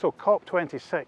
So COP26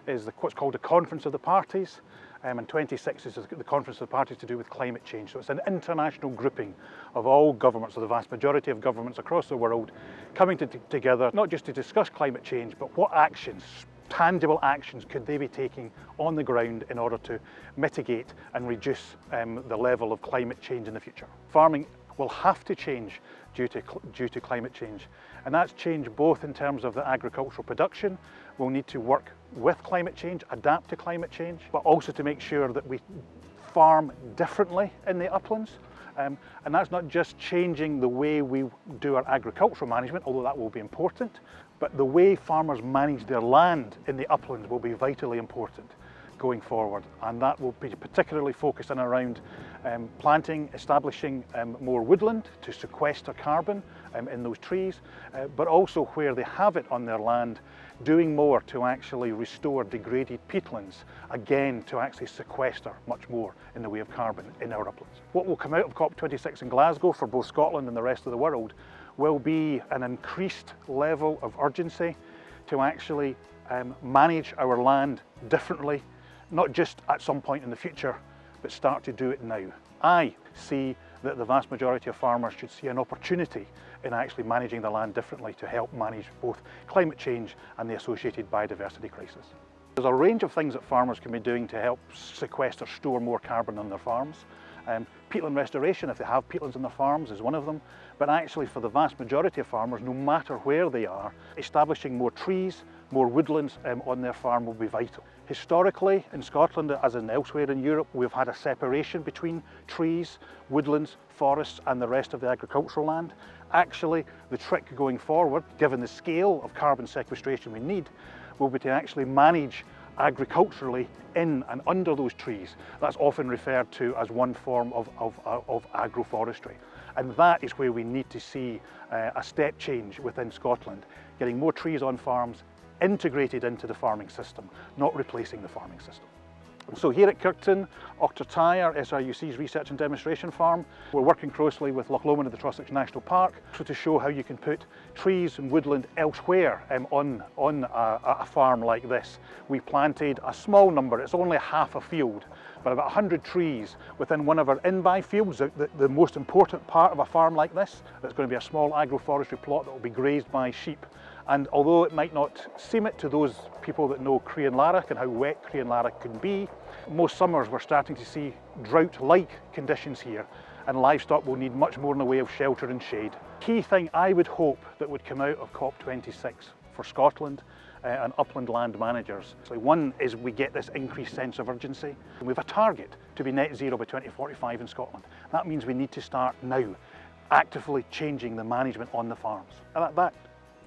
is what's called the Conference of the Parties, and 26 is the Conference of the Parties to do with climate change. So it's an international grouping of all governments, or the vast majority of governments across the world, coming together, not just to discuss climate change, but what actions, tangible actions, could they be taking on the ground in order to mitigate and reduce the level of climate change in the future. Farming will have to change due to climate change, and that's change both in terms of the agricultural production. We'll need to work with climate change, adapt to climate change, but also to make sure that we farm differently in the uplands. And that's not just changing the way we do our agricultural management, although that will be important, but the way farmers manage their land in the uplands will be vitally important going forward, and that will be particularly focused on around planting, establishing more woodland to sequester carbon in those trees, but also where they have it on their land, doing more to actually restore degraded peatlands, again to actually sequester much more in the way of carbon in our uplands. What will come out of COP26 in Glasgow for both Scotland and the rest of the world will be an increased level of urgency to actually manage our land differently, not just at some point in the future, but start to do it now. I see that the vast majority of farmers should see an opportunity in actually managing the land differently to help manage both climate change and the associated biodiversity crisis. There's a range of things that farmers can be doing to help sequester, store more carbon on their farms. Peatland restoration, if they have peatlands on their farms, is one of them. But actually for the vast majority of farmers, no matter where they are, establishing more trees, more woodlands on their farm will be vital. Historically, in Scotland, as in elsewhere in Europe, we've had a separation between trees, woodlands, forests and the rest of the agricultural land. Actually, the trick going forward, given the scale of carbon sequestration we need, will be to actually manage agriculturally in and under those trees. That's often referred to as one form of agroforestry. And that is where we need to see a step change within Scotland, getting more trees on farms, integrated into the farming system, not replacing the farming system. So here at Kirkton, Ochtertyre, SRUC's research and demonstration farm, we're working closely with Loch Lomond and the Trossachs National Park to show how you can put trees and woodland elsewhere on a farm like this. We planted a small number, it's only half a field, but about 100 trees within one of our in-by fields, the most important part of a farm like this. That's going to be a small agroforestry plot that will be grazed by sheep. And although it might not seem it to those people that know Crianlarich and how wet Crianlarich can be, most summers we're starting to see drought-like conditions here, and livestock will need much more in the way of shelter and shade. Key thing I would hope that would come out of COP26 for Scotland and upland land managers. So one is we get this increased sense of urgency. We have a target to be net zero by 2045 in Scotland. That means we need to start now, actively changing the management on the farms. And that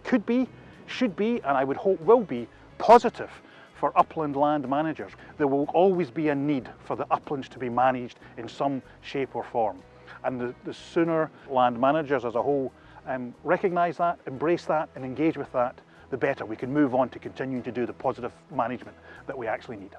could be, should be, and I would hope will be, positive for upland land managers. There will always be a need for the uplands to be managed in some shape or form. And the sooner land managers as a whole recognise that, embrace that and engage with that, the better we can move on to continuing to do the positive management that we actually need.